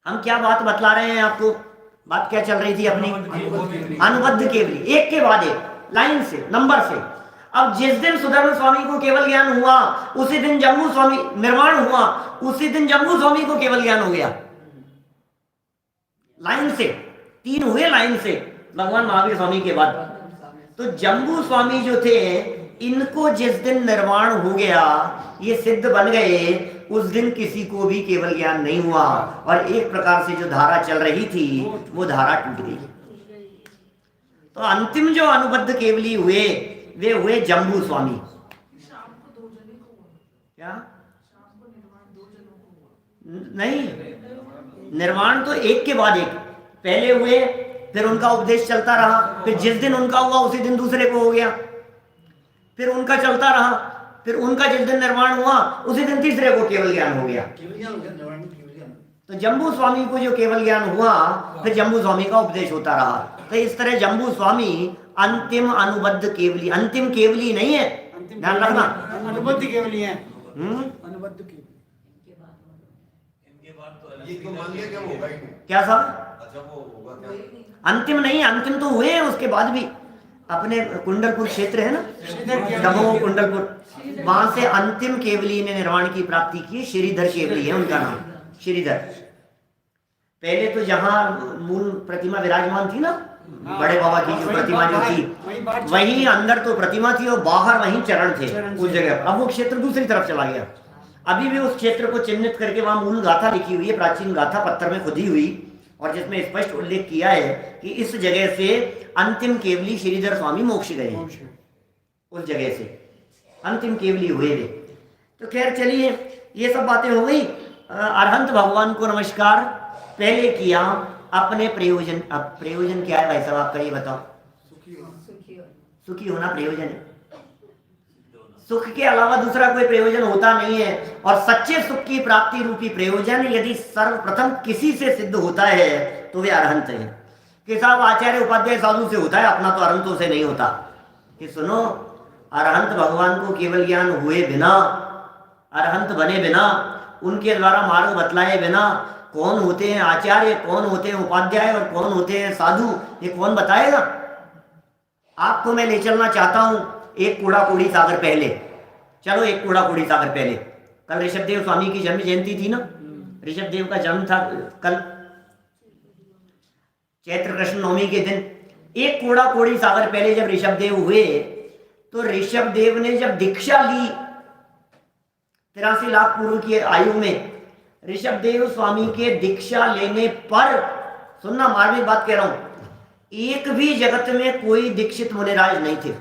हम क्या बात बतला रहे हैं आपको, बात क्या चल रही थी अपनी? अनुबद्ध केवली, एक के बाद एक लाइन से, नंबर से। अब जिस दिन सुधर्म स्वामी को केवल ज्ञान हुआ उसी दिन जम्बू स्वामी निर्माण हुआ, उसी दिन जम्बू स्वामी को केवल ज्ञान हो गया। लाइन से 3 हुए, लाइन से भगवान महावीर स्वामी के बाद। तो जम्बू स्वामी जो थे, इनको जिस दिन निर्माण हो गया, ये सिद्ध बन गए, उस दिन किसी को भी केवल ज्ञान नहीं हुआ, और एक प्रकार से जो धारा चल रही थी वो धारा टूट गई। तो अंतिम जो अनुबद्ध केवली हुए वे हुए जम्बू स्वामी। क्या? नहीं, निर्माण तो एक के बाद एक, पहले हुए, फिर उनका उपदेश चलता रहा, फिर जिस दिन उनका हुआ उसी दिन दूसरे को हो गया, फिर उनका चलता रहा, फिर उनका जिस दिन निर्माण हुआ उसी दिन तीसरे को केवल ज्ञान हो गया। तो जम्बू स्वामी को जो केवल ज्ञान हुआ, फिर जम्बू स्वामी का उपदेश होता रहा। तो इस तरह जम्बू स्वामी अंतिम अनुबद्ध केवली, अंतिम केवली नहीं है, ध्यान रखना, अनुबद्ध केवली है। अनुबद्ध केवली क्या साहब? अच्छा वो होगा क्या? अंतिम नहीं, अंतिम तो हुए हैं उसके बाद भी, अपने कुंडलपुर क्षेत्र है ना, श्रीधर दमोह कुंडलपुर, वहां से अंतिम केवली ने निर्वाण की प्राप्ति की। श्रीधर केवली है उनका नाम, श्रीधर। पहले तो जहाँ मूल प्रतिमा विराजमान थी ना, बड़े बाबा की जो प्रतिमा जो थी, वहीं अंदर तो प्रतिमा थी और बाहर वहीं चरण थे उस जगह। अब वो क्षेत्र दूसरी तरफ चला गया। अभी भी उस क्षेत्र को चिन्हित करके वहां मूल गाथा लिखी हुई है, प्राचीन गाथा पत्थर में खुदी हुई, और जिसमें स्पष्ट उल्लेख किया है कि इस जगह से अंतिम केवली श्रीधर स्वामी मोक्ष गए हैं। उस जगह से अंतिम केवली हुए थे। तो खैर चलिए, ये सब बातें हो गई। अरहंत भगवान को नमस्कार पहले किया अपने प्रयोजन। अब प्रयोजन क्या है भाई साहब, आपका ये बताओ। सुखी होना प्रयोजन है। सुख के अलावा दूसरा कोई प्रयोजन होता नहीं है। और सच्चे सुख की प्राप्ति रूपी प्रयोजन यदि सर्वप्रथम किसी से सिद्ध होता है तो वे अरहंत है। कि साहब आचार्य उपाध्याय साधु से होता है, अपना तो अरहंतों से नहीं होता। कि सुनो, अरहंत भगवान को केवल ज्ञान हुए बिना, अरहंत बने बिना, उनके द्वारा मार्ग बतलाए बिना कौन होते हैं आचार्य, कौन होते हैं उपाध्याय और कौन होते हैं साधु, ये कौन बताएगा। आपको मैं ले चलना चाहता हूं एक कूड़ा कूड़ी सागर पहले। चलो एक कूड़ा कूड़ी सागर पहले। कल ऋषभदेव स्वामी की जन्म जयंती थी ना, ऋषभदेव का जन्म था कल चैत्र कृष्ण नवमी के दिन। एक कूड़ा कूड़ी सागर पहले जब ऋषभदेव हुए तो ऋषभदेव ने जब दीक्षा ली 83 लाख पूर्व की आयु में, ऋषभदेव स्वामी के दीक्षा लेने पर, सुनना मार्मिक बात कह रहा हूं, एक भी जगत में कोई दीक्षित मुनिराज नहीं थे।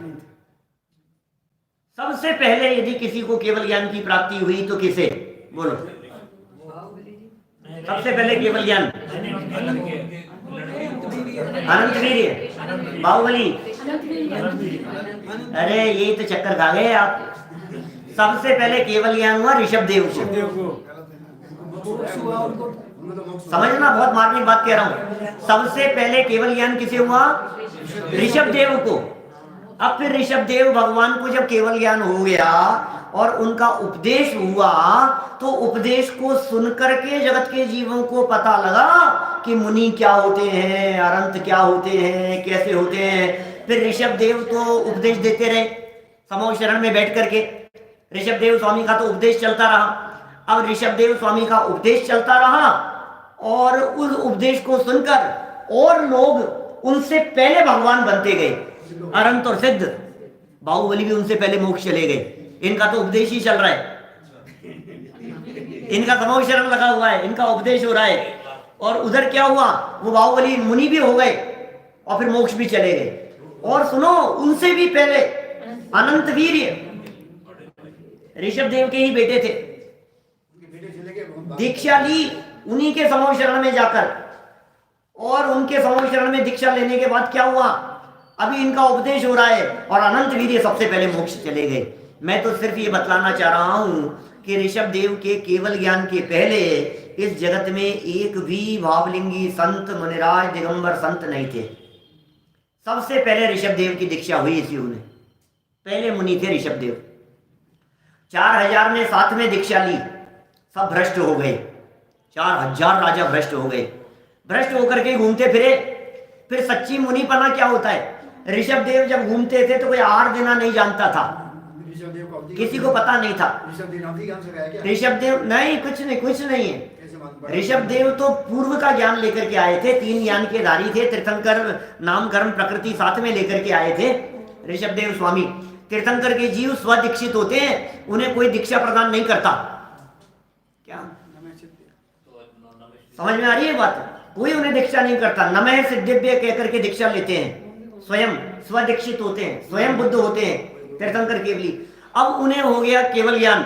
सबसे पहले यदि किसी को केवल ज्ञान की प्राप्ति हुई तो किसे बोलो? सबसे पहले केवल ज्ञान अनंत वीर्य बाहुबली। अरे ये तो चक्कर खा गए आप। सबसे पहले केवल ज्ञान हुआ ऋषभदेव से। समझना, बहुत मार्मिक बात कह रहा हूं। सबसे पहले केवल ज्ञान किसे हुआ? ऋषभदेव को। अब फिर ऋषभदेव भगवान को जब केवल ज्ञान हो गया और उनका उपदेश हुआ तो उपदेश को सुनकर के जगत के जीवों को पता लगा कि मुनि क्या होते हैं, अरंत क्या होते हैं, कैसे होते हैं। फिर ऋषभदेव तो उपदेश देते रहे समूह शरण में बैठ करके। ऋषभदेव स्वामी का तो उपदेश चलता रहा। अब ऋषभदेव स्वामी का उपदेश चलता रहा और उस उपदेश को सुनकर और लोग उनसे पहले भगवान बनते गए, अनंत और सिद्ध। बाहुबली भी उनसे पहले मोक्ष चले गए। इनका तो उपदेश ही चल रहा है, इनका समूह शरण लगा हुआ है, इनका उपदेश हो रहा है। और उधर क्या हुआ, वो बाहुबली मुनि भी हो गए और फिर मोक्ष भी चले गए। और सुनो, उनसे भी पहले अनंत वीर्य ऋषभदेव के ही बेटे थे, दीक्षा ली उन्हीं के समूह शरण में जाकर। और उनके समूह शरण में दीक्षा लेने के बाद क्या हुआ, अभी इनका उपदेश हो रहा है और अनंत वीर्य सबसे पहले मोक्ष चले गए। मैं तो सिर्फ ये बतलाना चाह रहा हूं कि ऋषभदेव के केवल ज्ञान के पहले इस जगत में एक भी भावलिंगी संत, मुनिराज, दिगंबर संत नहीं थे। सबसे पहले ऋषभदेव की दीक्षा हुई इसी में, पहले मुनि थे ऋषभदेव। 4000 ने साथ में दीक्षा ली, सब भ्रष्ट हो गए। 4000 राजा भ्रष्ट हो गए, भ्रष्ट होकर के घूमते फिरे। फिर सच्ची मुनिपना क्या होता है, ऋषभदेव जब घूमते थे तो कोई आर देना नहीं जानता था, किसी को पता नहीं था। ऋषभदेव नहीं, कुछ नहीं है। ऋषभदेव तो पूर्व का ज्ञान लेकर के आए थे, 3 ज्ञान के धारी थे। तीर्थंकर, नाम, कर्म, प्रकृति साथ में लेकर के आए थे ऋषभदेव स्वामी। तीर्थंकर के जीव स्वदीक्षित होते हैं, उन्हें कोई दीक्षा प्रदान नहीं करता। क्या समझ में आ रही है बात? कोई उन्हें दीक्षा नहीं करता। नमः सिद्धिभ्य कहकर के दीक्षा लेते हैं, स्वयं स्वदीक्षित होते हैं, स्वयं बुद्ध होते हैं तीर्थंकर केवली। अब उन्हें हो गया केवल ज्ञान,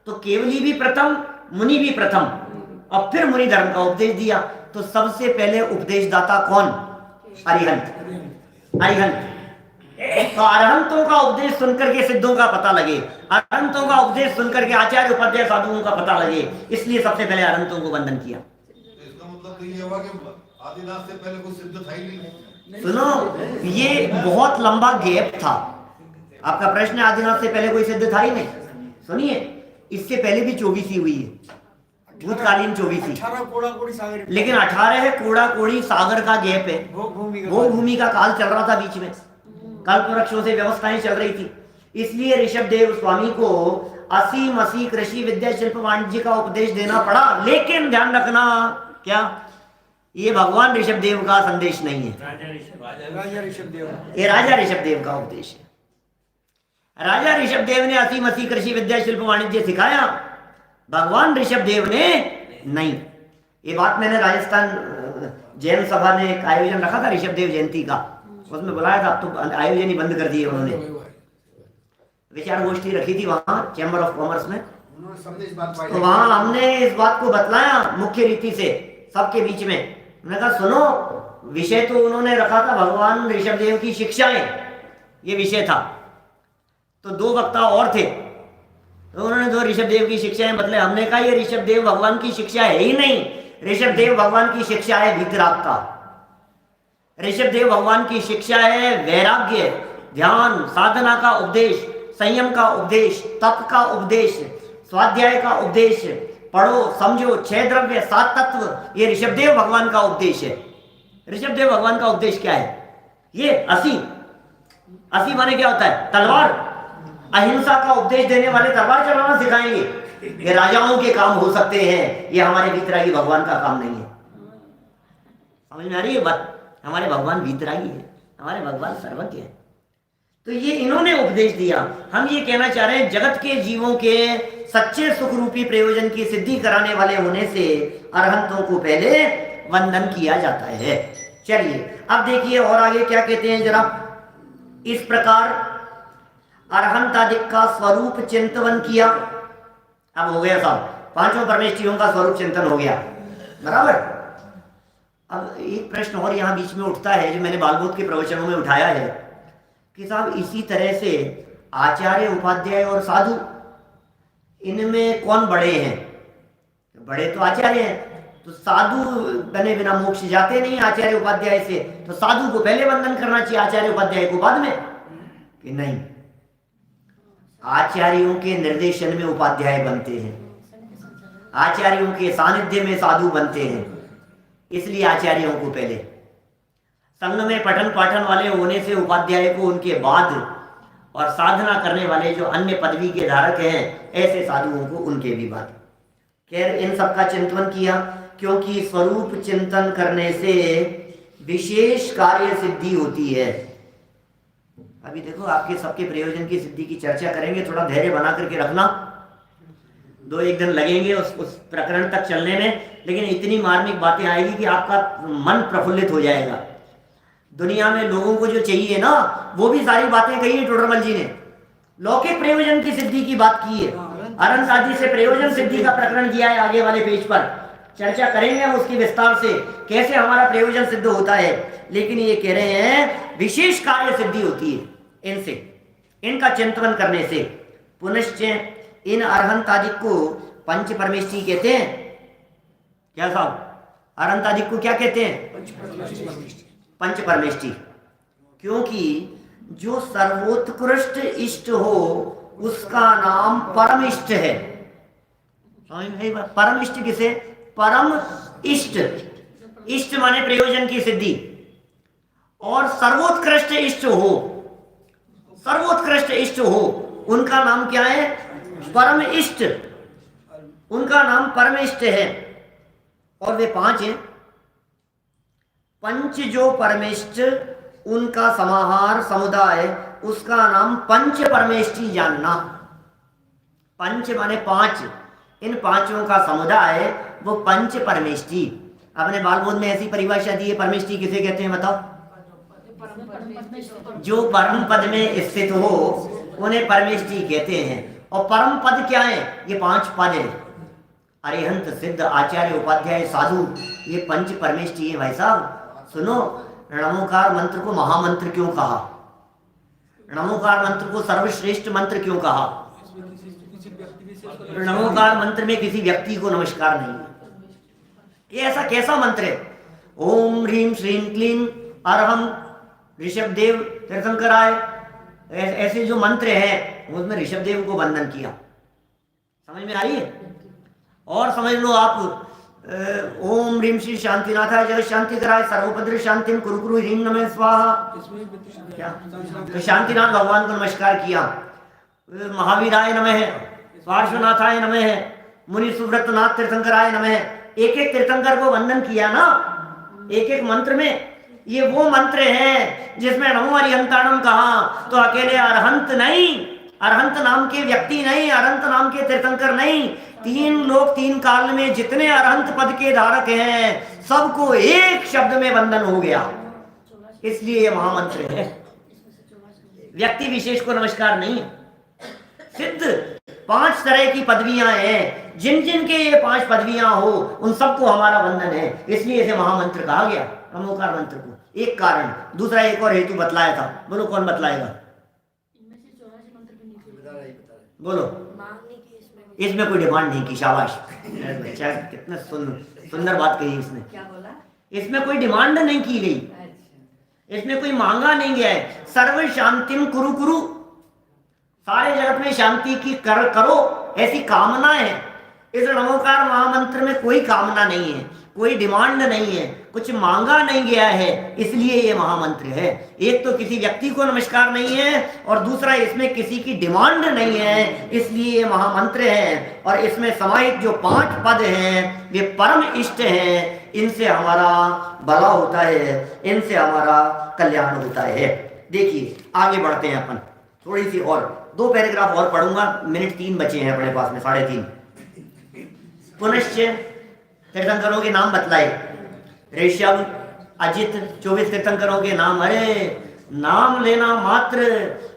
तो केवली भी प्रथम, मुनि भी प्रथम। अब फिर मुनि धर्म का उपदेश दिया। तो सबसे पहले उपदेशदाता कौन? अरिहंत। अरिहंत तो अरहंतों का उपदेश सुनकर के सिद्धों का पता लगे, अरहंतों का उपदेश सुनकर के आचार्य उपाध्याय साधुओं का पता लगे, इसलिए सबसे पहले अरहंतों को वंदन किया। इसका मतलब तो ये हुआ कि आदिनाथ से पहले कोई सिद्ध था ही नहीं। सुनो, ये बहुत लंबा गैप था। आपका प्रश्न है आदिनाथ से पहले कोई सिद्ध था ही नहीं। सुनिए, इससे पहले भी 24 हुई है, भूतकालीन 24, 18 कोड़ा कोड़ी सागर, लेकिन 18 है कोड़ा कोड़ी सागर का गैप है। वो भूमि का काल चल रहा था बीच में। कल्प वृक्षों से व्यवस्थाएं चल रही थी। इसलिए ऋषभ देव स्वामी को असीम असी कृषि विद्या शिल्प वाणिज्य का उपदेश देना पड़ा। लेकिन ध्यान रखना, क्या ये भगवान ऋषभ देव का संदेश नहीं है, राजा ऋषभ देव, ये राजा ऋषभ देव का उपदेश है। राजा ऋषभ देव ने असीम असी कृषि विद्या शिल्प वाणिज्य सिखाया, भगवान ऋषभ देव ने नहीं। ये बात मैंने राजस्थान जैन सभा ने एक आयोजन रखा था ऋषभ देव जयंती का, उसमें बुलाया था, अब तो आयोजन ही बंद कर दिए उन्होंने। विचार गोष्ठी रखी थी वहां चैम्बर ऑफ कॉमर्स में, उन्होंने संदेश बात पाई। तो वहां हमने इस बात को बतलाया मुख्य रीति से सबके बीच में। मैंने कहा सुनो, विषय तो उन्होंने रखा था भगवान ऋषभ देव की शिक्षाएं, ये विषय था। तो दो वक्ता और थे, तो उन्होंने दो ऋषभ देव की शिक्षाएं बतले। हमने कहा ये ऋषभ देव भगवान की शिक्षा है ही नहीं, ऋषभ देव भगवान की शिक्षा है वीतरागता। ऋषभ देव भगवान की शिक्षा है वैराग्य, ध्यान, साधना का उपदेश, संयम का उपदेश, तप का उपदेश, स्वाध्याय का उपदेश, पढ़ो समझो, 6 द्रव्य 7 तत्व, ये ऋषभ देव भगवान का उपदेश है। ऋषभ देव भगवान का उपदेश क्या है? ये असी माने क्या होता है? तलवार। अहिंसा का उपदेश देने वाले तलवार चलाना सिखाएंगे, ये राजाओं के काम हो सकते हैं, ये हमारे वीतरागी भगवान का काम नहीं है। समझ में आ रही है बात? हमारे भगवान वीतरागी है, हमारे भगवान सर्वज्ञ है। तो ये इन्होंने उपदेश दिया। हम ये कहना चाह रहे हैं, जगत के जीवों के सच्चे सुख रूपी प्रयोजन की सिद्धि कराने वाले होने से अरहंतों को पहले वंदन किया जाता है। चलिए अब देखिए और आगे क्या कहते हैं जरा। इस प्रकार अरहंतादिक का स्वरूप चिंतन किया। अब हो गया साहब, 5 परमेष्ठियों का स्वरूप चिंतन हो गया, बराबर। अब एक प्रश्न और यहाँ बीच में उठता है, जो मैंने बालबोध के प्रवचनों में उठाया है कि साहब इसी तरह से आचार्य, उपाध्याय और साधु, इनमें कौन बड़े हैं? बड़े तो आचार्य हैं, तो साधु बने बिना मोक्ष जाते नहीं आचार्य उपाध्याय से, तो साधु को पहले वंदन करना चाहिए, आचार्य उपाध्याय को बाद में? कि नहीं, आचार्यों के निर्देशन में उपाध्याय बनते हैं, आचार्यों के सानिध्य में साधु बनते हैं, इसलिए आचार्यों को पहले। संघ में पठन पाठन वाले होने से उपाध्याय को उनके बाद, और साधना करने वाले जो अन्य पदवी के धारक हैं ऐसे साधुओं को उनके भी बाद। खैर इन सब का चिंतन किया, क्योंकि स्वरूप चिंतन करने से विशेष कार्य सिद्धि होती है। अभी देखो आपके सबके प्रयोजन की सिद्धि की चर्चा करेंगे, थोड़ा धैर्य बना करके रखना, 2-1 दिन लगेंगे उस प्रकरण तक चलने में, लेकिन इतनी मार्मिक बातें आएगी कि आपका मन प्रफुल्लित हो जाएगा। दुनिया में लोगों को जो चाहिए ना, वो भी सारी बातें कही है टोडरमल जी ने। लौकिक प्रयोजन की सिद्धि की बात की है, अरहंत आदि से प्रयोजन सिद्धि का प्रकरण दिया है आगे वाले पेज पर, चर्चा करेंगे हम उसकी विस्तार से, कैसे हमारा प्रयोजन सिद्ध होता है। लेकिन ये कह रहे हैं विशेष कार्य सिद्धि होती है इनसे, इनका चिंतन करने से। पुनश्च इन अरहंत आदि को पंच परमेष्ठी कहते हैं। क्या साहब, अरहंत आदि को क्या कहते हैं? पंच परमेष्ठी। क्योंकि जो सर्वोत्कृष्ट इष्ट हो उसका नाम परम इष्ट है। परम इष्ट किसे? परम इष्ट, इष्ट माने प्रयोजन की सिद्धि, और सर्वोत्कृष्ट इष्ट हो, सर्वोत्कृष्ट इष्ट हो, उनका नाम क्या है? परम इष्ट, उनका नाम परम इष्ट है। और वे 5 हैं। पंच जो परमेष्ठ, उनका समाहार समुदाय, उसका नाम पंच परमेष्ठी जानना। पंच माने 5, इन 5 का समुदाय वो पंच परमेष्ठी। आपने बालबोध में ऐसी परिभाषा दी है, परमेष्ठी किसे कहते हैं बताओ? जो परम पद में स्थित हो उन्हें परमेष्ठी कहते हैं। और परम पद क्या है? ये 5 पद है, अरिहंत, सिद्ध, आचार्य, उपाध्याय, साधु, ये पंच परमेष्ठी है। भाई साहब सुनो, नमोकार मंत्र को महामंत्र क्यों कहा? नमोकार मंत्र को सर्वश्रेष्ठ मंत्र क्यों कहा? नमोकार मंत्र में किसी व्यक्ति को नमस्कार नहीं है। ये ऐसा कैसा मंत्र है? ओम ह्रीम श्रीम क्लीम अरहम ऋषभ देव तीर्थंकराय, ऐसे जो मंत्र हैं उसमें ऋषभ देव को वंदन किया। समझ में आ रही है? और समझ लो आप ओम ह्रीम श्री शांतिनाथाय जगत शांति कराय सर्वोपद्र शांतिम कुरु कुरु ह्रीम नमः स्वाहा। क्या तो शांतिनाथ भगवान को नमस्कार किया। महावीराय नमः, पार्श्वनाथाय नमः, मुनि सुव्रतनाथ तीर्थंकराय नमः। एक एक तीर्थंकर को वंदन किया ना, एक एक मंत्र में। ये वो मंत्र है जिसमें नमो अरिहंताणम कहा तो अकेले अरहंत नहीं, अरहंत नाम के व्यक्ति नहीं, अरहंत नाम के तीर्थंकर नहीं, तीन लोग तीन काल में जितने अरहंत पद के धारक हैं सबको एक शब्द में वंदन हो गया। इसलिए ये महामंत्र है, व्यक्ति विशेष को नमस्कार नहीं। सिद्ध 5 तरह की पदवियां हैं, जिन जिन के ये 5 पदवियां हो उन सबको हमारा वंदन है, इसलिए इसे महामंत्र कहा गया, नमोकार मंत्र को। एक कारण, दूसरा एक और हेतु बतलाया था। बोलो कौन बतलाएगा? बोलो। इसमें कोई डिमांड नहीं की, शाबाश बच्चा, कितना सुंदर बात कही इसने। क्या बोला? इसमें कोई डिमांड नहीं की गई, इसमें कोई मांगा नहीं गया है। सर्व शांतिम कुरु कुरु, सारे जगत में शांति की करो ऐसी कामना है। इस नमोकार महामंत्र में कोई कामना नहीं है, कोई डिमांड नहीं है, कुछ मांगा नहीं गया है, इसलिए ये महामंत्र है। एक तो किसी व्यक्ति को नमस्कार नहीं है और दूसरा इसमें किसी की डिमांड नहीं है, इसलिए ये महामंत्र है। और इसमें समाहित जो 5 पद हैं वे परम इष्ट हैं, इनसे हमारा भला होता है, इनसे हमारा कल्याण होता है। देखिए आगे बढ़ते हैं अपन, थोड़ी सी और 2 पैराग्राफ और पढ़ूंगा, मिनट 3 बचे हैं अपने पास में, 3.5। पुनश्च तीर्थंकरों के नाम बतलाए। ऋषभ, अजित, 24 तीर्थंकरों के नाम। अरे नाम लेना मात्र,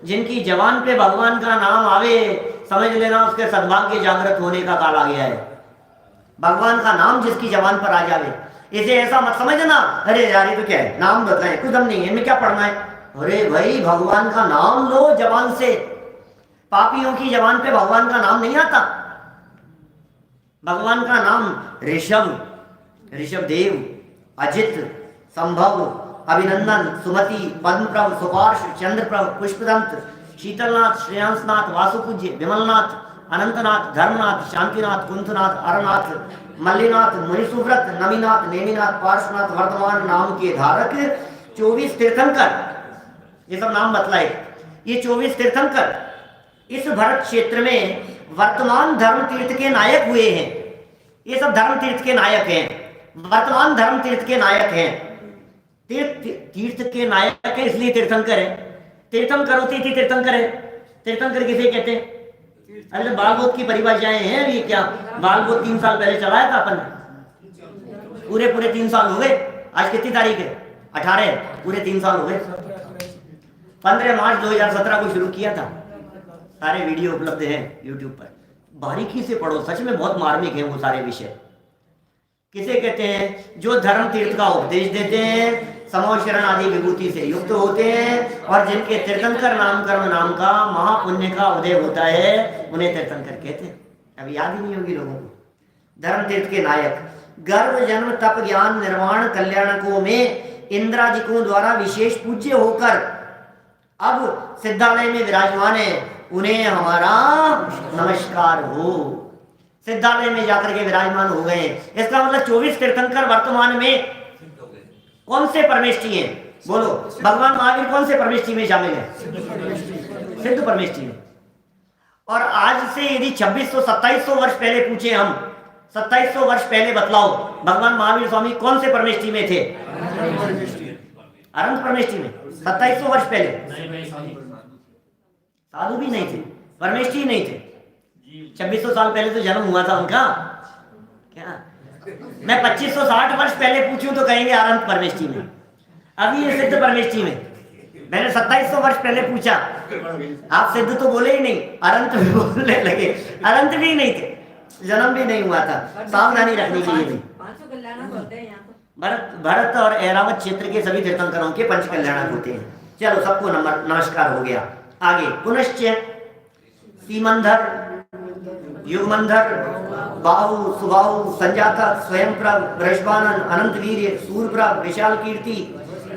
जिनकी जबान पे भगवान का नाम आवे समझ लेना उसके सद्भाग्य जागृत होने का काल आ गया है। भगवान का नाम जिसकी जबान पर आ जावे, इसे ऐसा मत समझना अरे यार ये तो क्या है, नाम बताए कुछ दम नहीं है, इनमें क्या पढ़ना है। अरे भाई भगवान का नाम लो जबान से, पापियों की जबान पे भगवान का नाम नहीं आता। भगवान का नाम ऋषभ, ऋषभदेव, अजित, संभव, अभिनंदन, सुमति, पद्मप्रभ, सुपार्श, चंद्रप्रभ, पुष्पदंत, शीतलनाथ, श्रेयांसनाथ, वासुपूज्य, विमलनाथ, अनंतनाथ, धर्मनाथ, शांतिनाथ, कुंथनाथ, अरनाथ, मल्लीनाथ, मुनिसुव्रत, नमीनाथ, नेमिनाथ, पार्श्वनाथ, वर्तमान नाम के धारक 24 तीर्थंकर, ये सब नाम बतलाए। ये 24 तीर्थंकर इस भरत क्षेत्र में वर्तमान धर्म तीर्थ के नायक हुए हैं। ये सब धर्म तीर्थ के नायक हैं, वर्तमान धर्म तीर्थ के नायक हैं। तीर्थ के नायक है इसलिए तीर्थंकर है। तीर्थंकर होती थी तीर्थंकर है। तीर्थंकर किसे कहते हैं? अरे बालबोध की परिभाषाएं हैं ये क्या? बालबोध 3 साल पहले चलाया था अपन, पूरे 3 साल हो गए। आज कितनी तारीख है? 18 है, पूरे 3 साल हो गए। 15 मार्च 2017 को शुरू किया था। सारे वीडियो उपलब्ध हैं YouTube पर, बारीकी से पढ़ो, सच में बहुत मार्मिक है वो सारे विषय। किसे कहते हैं? जो धर्म तीर्थ का उपदेश देते हैं, समो शरण आदि विभूति से युक्त होते हैं और जिनके तीर्थंकर नाम कर्म नाम का महापुण्य का उदय होता है, उन्हें तीर्थंकर कहते हैं। अभी याद ही नहीं होगी लोगों को। धर्म तीर्थ के नायक, गर्भ जन्म तप ज्ञान निर्वाण कल्याणकों में इंद्रादिकों द्वारा विशेष पूज्य होकर अब सिद्धालय में विराजमान है, उन्हें हमारा नमस्कार हो। सिद्धालय में जाकर के विराजमान हो गए। इसका मतलब 24 तीर्थंकर वर्तमान में कौन से परमेष्ठी हैं? बोलो। भगवान महावीर कौन से परमेष्ठी में शामिल है? सिद्ध परमेष्ठी में। और आज से यदि 2600-2700 वर्ष पहले पूछे हम, 2700 वर्ष पहले बतलाओ भगवान महावीर स्वामी कौन से परमेष्ठी में थे? अनंत परमेष्ठी में। 2700 वर्ष पहले साधु भी नहीं थे, परमेष्ठी नहीं थे। 2600 साल पहले तो जन्म हुआ था उनका। क्या मैं 2560 वर्ष पहले पूछूं तो कहेंगे अनंत परमेष्ठी में, अभी ये सिद्ध परमेष्ठी में। मैंने 2700 वर्ष पहले पूछा, आप सिद्ध तो बोले ही नहीं, अनंत भी बोलने लगे। अनंत भी नहीं थे, जन्म भी नहीं हुआ था। सावधानी रखने के लिए भी भरत और ऐरावत क्षेत्र के सभी तीर्थंकरों के 5 कल्याणक होते हैं। चलो सबको नमस्कार हो गया। आगे पुनश्च सीमंधर, युगमंधर, बाहु, सुबाहु, संजातक, स्वयंप्रभ, बृहस्पति, अनंतवीर्य, सूर्यप्रभ, विशाल कीर्ति,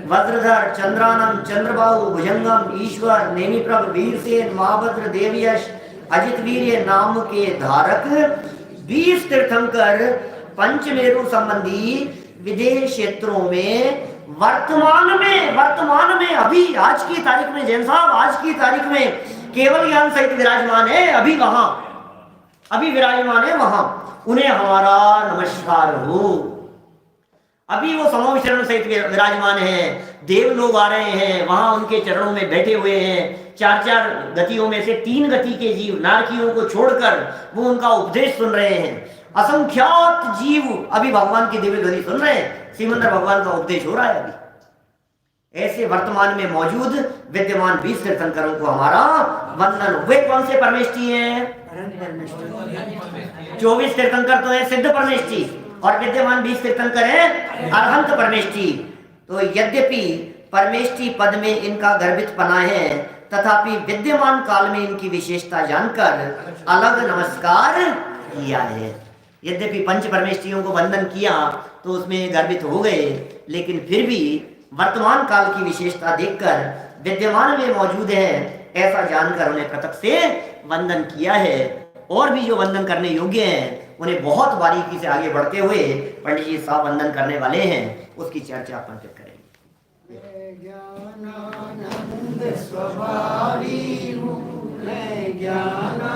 वज्रधर, चंद्रानंद, चंद्रबाहु, भुजंगम, ईश्वर, नेमिप्रभ, वीरसेन, महाभद्र, देवयश, अजित वीर्य नाम के धारक 20 तीर्थंकर पंचमेरु संबंधी विदेश क्षेत्रों में वर्तमान में अभी आज की तारीख में, जैन साहब आज की तारीख में केवल ज्ञान सहित विराजमान है, अभी विराजमान है वहां, उन्हें हमारा नमस्कार हो। अभी वो समो विचरण सहित विराजमान है, देव लोग आ रहे हैं, वहां उनके चरणों में बैठे हुए हैं। 4 गतियों में से 3 गति के जीव नारकियों को छोड़कर वो उनका उपदेश सुन रहे हैं। असंख्यात जीव अभी भगवान की दिव्य ध्वनि सुन रहे हैं, सिमंदर भगवान का उपदेश हो रहा है अभी। ऐसे वर्तमान में मौजूद विद्यमान 20 तीर्थंकरों को हमारा वंदन। वे कौन से परमेष्ठी हैं? 24 तीर्थंकर तो है सिद्ध परमेष्ठी और विद्यमान 20 तीर्थंकर है अरहंत परमेष्ठी। तो यद्यपि परमेष्ठी पद में इनका गर्भितपना है, तथापि विद्यमान काल में इनकी विशेषता जानकर अलग नमस्कार किया है। यद्यपि पंच परमेष्ठियों को वंदन किया तो उसमें गर्भित हो गए, लेकिन फिर भी वर्तमान काल की विशेषता देखकर विद्यमान में मौजूद है ऐसा जानकर उन्हें पृथक से वंदन किया है। और भी जो वंदन करने योग्य हैं उन्हें बहुत बारीकी से आगे बढ़ते हुए पंडित जी साहब वंदन करने वाले हैं, उसकी चर्चा अपन फिर करेंगे। ज्ञानानंद स्वभावी हूँ मैं, ज्ञान